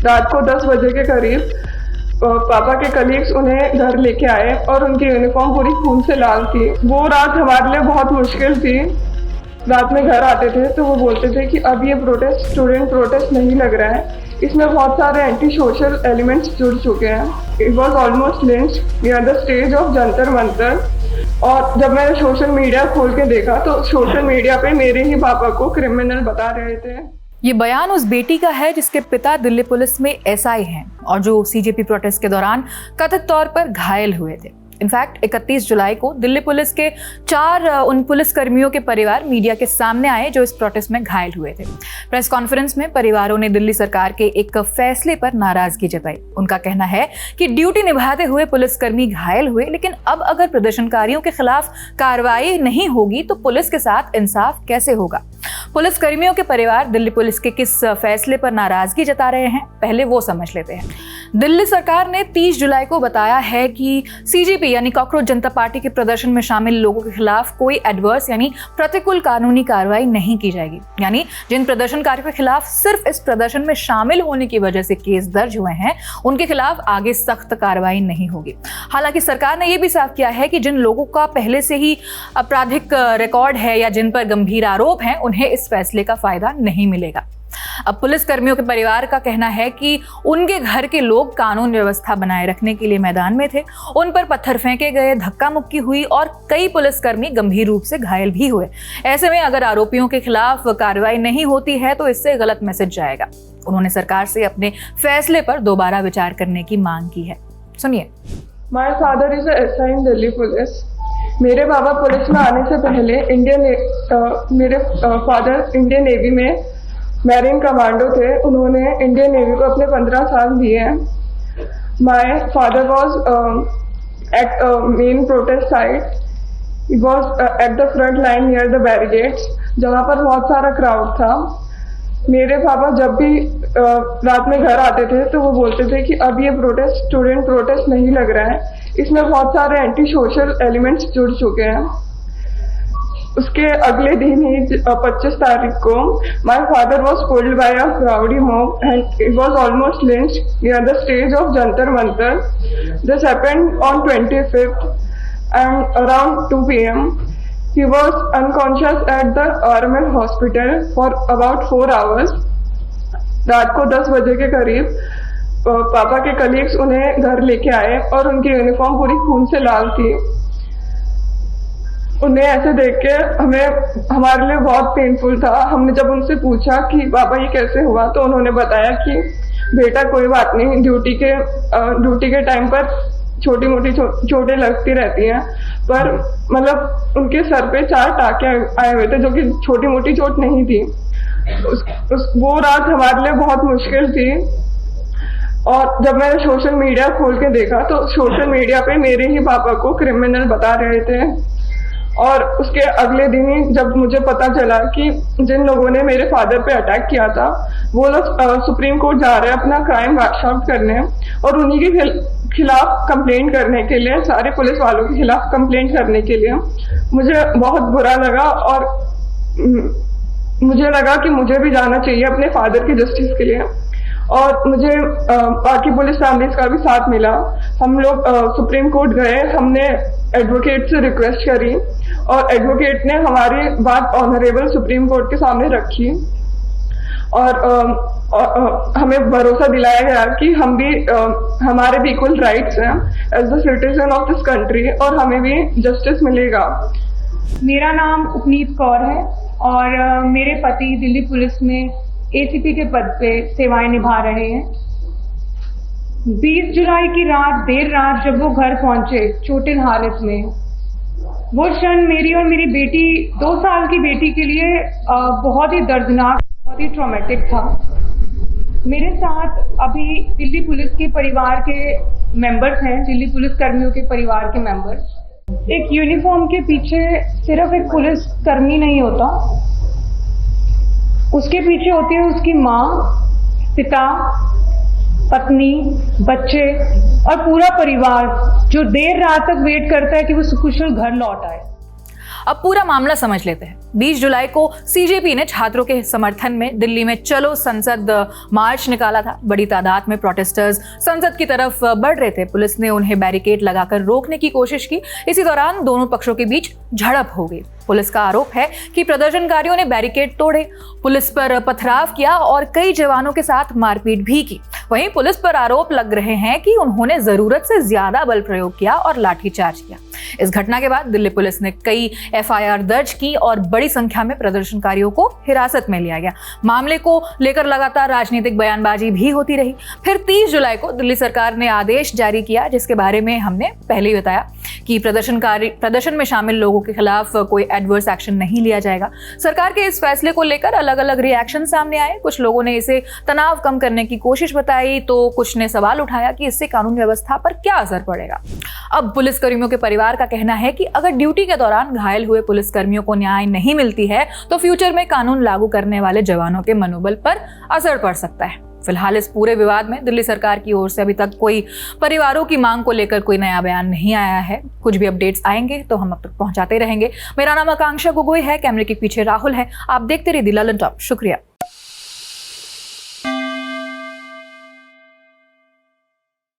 रात को 10 बजे के करीब पापा के कलीग्स उन्हें घर लेके आए और उनकी यूनिफॉर्म पूरी खून से लाल थी। वो रात हमारे लिए बहुत मुश्किल थी। रात में घर आते थे तो वो बोलते थे कि अब ये प्रोटेस्ट स्टूडेंट प्रोटेस्ट नहीं लग रहा है, इसमें बहुत सारे एंटी सोशल एलिमेंट्स जुड़ चुके हैं। It was almost lynched near the stage of Jantar Mantar. और जब मैंने सोशल मीडिया खोल के देखा तो सोशल मीडिया पे मेरे ही पापा को क्रिमिनल बता रहे थे। ये बयान उस बेटी का है जिसके पिता दिल्ली पुलिस में एसआई हैं और जो सीजेपी प्रोटेस्ट के दौरान कथित तौर पर घायल हुए थे। इनफैक्ट 31 जुलाई को दिल्ली पुलिस के 4 उन पुलिस कर्मियों के परिवार मीडिया के सामने आए जो इस प्रोटेस्ट में घायल हुए थे। प्रेस कॉन्फ्रेंस में परिवारों ने दिल्ली सरकार के एक फैसले पर नाराजगी जताई। उनका कहना है कि ड्यूटी निभाते हुए पुलिसकर्मी घायल हुए, लेकिन अब अगर प्रदर्शनकारियों के खिलाफ कार्रवाई नहीं होगी तो पुलिस के साथ इंसाफ कैसे होगा। पुलिस कर्मियों के परिवार दिल्ली पुलिस के किस फैसले पर नाराजगी जता रहे हैं, पहले वो समझ लेते हैं। दिल्ली सरकार ने 30 जुलाई को बताया है कि सीजेपी यानी कॉकरोच जनता पार्टी के प्रदर्शन में शामिल लोगों के खिलाफ कोई एडवर्स यानी प्रतिकूल कानूनी कार्रवाई नहीं की जाएगी। यानी जिन प्रदर्शनकारियों के खिलाफ सिर्फ इस प्रदर्शन में शामिल होने की वजह से केस दर्ज हुए हैं, उनके खिलाफ आगे सख्त कार्रवाई नहीं होगी। हालांकि सरकार ने यह भी साफ किया है कि जिन लोगों का पहले से ही आपराधिक रिकॉर्ड है या जिन पर गंभीर आरोप हैं, उन्हें इस फैसले का फायदा नहीं मिलेगा। अब पुलिस कर्मियों के परिवार का कहना है कि उनके घर के लोग कानून व्यवस्था बनाए रखने के लिए मैदान में थे, उन पर पत्थर फेंके गए, धक्का मुक्की हुई और कई पुलिसकर्मी गंभीर रूप से घायल भी हुए। ऐसे में अगर आरोपियों के खिलाफ कार्रवाई नहीं होती है तो इससे गलत मैसेज जाएगा। उन्होंने सरकार से अपने फैसले पर दोबारा विचार करने की मांग की है। सुनिए। My father is SI in Delhi police. मेरे बाबा पुलिस में आने से पहले मेरे फादर इंडियन नेवी में मैरीन कमांडो थे। उन्होंने इंडियन नेवी को अपने 15 साल दिए हैं। My father was at main protest site. He was at the front line near the barricades, जहाँ पर बहुत सारा क्राउड था। मेरे पापा जब भी रात में घर आते थे तो वो बोलते थे कि अब ये प्रोटेस्ट स्टूडेंट प्रोटेस्ट नहीं लग रहा है, इसमें बहुत सारे एंटी सोशल एलिमेंट्स जुड़ चुके हैं। उसके अगले दिन ही 25 तारीख को my father was pulled bye a crowdy mob and it was almost lynched near the stage of Jantar Mantar. This happened on 25th and around 2 PM. He was unconscious at the RML hospital for about 4 hours. रात को 10 बजे के करीब पापा के colleagues उन्हें घर लेके आए और उनकी यूनिफॉर्म पूरी खून से लाल थी। उन्हें ऐसे देख के हमारे लिए बहुत पेनफुल था। हमने जब उनसे पूछा कि पापा ये कैसे हुआ तो उन्होंने बताया कि बेटा कोई बात नहीं, ड्यूटी के टाइम पर छोटी मोटी चोटें लगती रहती हैं, पर मतलब उनके सर पे 4 टाके आए हुए थे जो कि छोटी मोटी चोट नहीं थी। वो रात हमारे लिए बहुत मुश्किल थी। और जब मैंने सोशल मीडिया खोल के देखा तो सोशल मीडिया पे मेरे ही पापा को क्रिमिनल बता रहे थे। और उसके अगले दिन ही जब मुझे पता चला कि जिन लोगों ने मेरे फादर पे अटैक किया था वो लोग सुप्रीम कोर्ट जा रहे हैं अपना क्राइम वॉश आउट करने और उन्हीं के खिलाफ कंप्लेंट करने के लिए, सारे पुलिस वालों के खिलाफ कंप्लेंट करने के लिए, मुझे बहुत बुरा लगा। और मुझे लगा कि मुझे भी जाना चाहिए अपने फादर की जस्टिस के लिए। और मुझे बाकी पुलिस फैमिलीज का भी साथ मिला। हम लोग सुप्रीम कोर्ट गए, हमने एडवोकेट से रिक्वेस्ट करी और एडवोकेट ने हमारी बात ऑनरेबल सुप्रीम कोर्ट के सामने रखी। और हमें भरोसा दिलाया गया कि हमारे भी इक्वल राइट्स हैं as the citizen of this country और हमें भी जस्टिस मिलेगा। मेरा नाम उपनीत कौर है और मेरे पति दिल्ली पुलिस में एसीपी के पद पे सेवाएं निभा रहे हैं। 20 जुलाई की रात देर रात जब वो घर पहुंचे चोटिल हालत में, वो क्षण मेरी और मेरी बेटी 2 साल की बेटी के लिए बहुत ही दर्दनाक, बहुत ही ट्रॉमेटिक था। मेरे साथ अभी दिल्ली पुलिस के परिवार के मेंबर्स हैं, दिल्ली पुलिस कर्मियों के परिवार के मेंबर्स। एक यूनिफॉर्म के पीछे सिर्फ एक पुलिस कर्मी नहीं होता, उसके पीछे होती है उसकी माँ, पिता, पत्नी, बच्चे और पूरा परिवार जो देर रात तक वेट करता है कि वो सुकुशल घर लौट आए। अब पूरा मामला समझ लेते हैं। 20 जुलाई को सीजेपी ने छात्रों के समर्थन में दिल्ली में चलो संसद मार्च निकाला था। बड़ी तादाद में प्रोटेस्टर्स संसद की तरफ बढ़ रहे थे। पुलिस ने उन्हें बैरिकेड लगाकर रोकने की कोशिश की। इसी दौरान दोनों पक्षों के बीच झड़प हो गई। पुलिस का आरोप है कि प्रदर्शनकारियों ने बैरिकेड तोड़े, पुलिस पर पथराव किया और कई जवानों के साथ मारपीट भी की। वहीं पुलिस पर आरोप लग रहे हैं कि उन्होंने जरूरत से ज्यादा बल प्रयोग किया और लाठीचार्ज किया। इस घटना के बाद दिल्ली पुलिस ने कई एफआईआर दर्ज की और बड़ी संख्या में प्रदर्शनकारियों को हिरासत में लिया गया। मामले को लेकर लगातार राजनीतिक बयानबाजी भी होती रही। फिर 30 जुलाई को दिल्ली सरकार ने आदेश जारी किया, जिसके बारे में हमने पहले ही बताया कि प्रदर्शन में शामिल लोगों के खिलाफ कोई एडवर्स एक्शन नहीं लिया जाएगा। सरकार के इस फैसले को लेकर अलग अलग रिएक्शन सामने आए। कुछ लोगों ने इसे तनाव कम करने की कोशिश बताई, तो कुछ ने सवाल उठाया कि इससे कानून व्यवस्था पर क्या असर पड़ेगा। अब पुलिसकर्मियों के परिवार का कहना है कि अगर ड्यूटी के दौरान घायल हुए पुलिसकर्मियों को न्याय नहीं मिलती है तो फ्यूचर में कानून लागू करने वाले जवानों के मनोबल पर असर पड़ सकता है। फिलहाल इस पूरे विवाद में दिल्ली सरकार की ओर से अभी तक कोई परिवारों की मांग को लेकर कोई नया बयान नहीं आया है। कुछ भी अपडेट्स आएंगे तो हम अब तक पहुंचाते रहेंगे। मेरा नाम आकांक्षा गोगोई है, कैमरे के पीछे राहुल है। आप देखते रहिए दी ललन टॉप। शुक्रिया।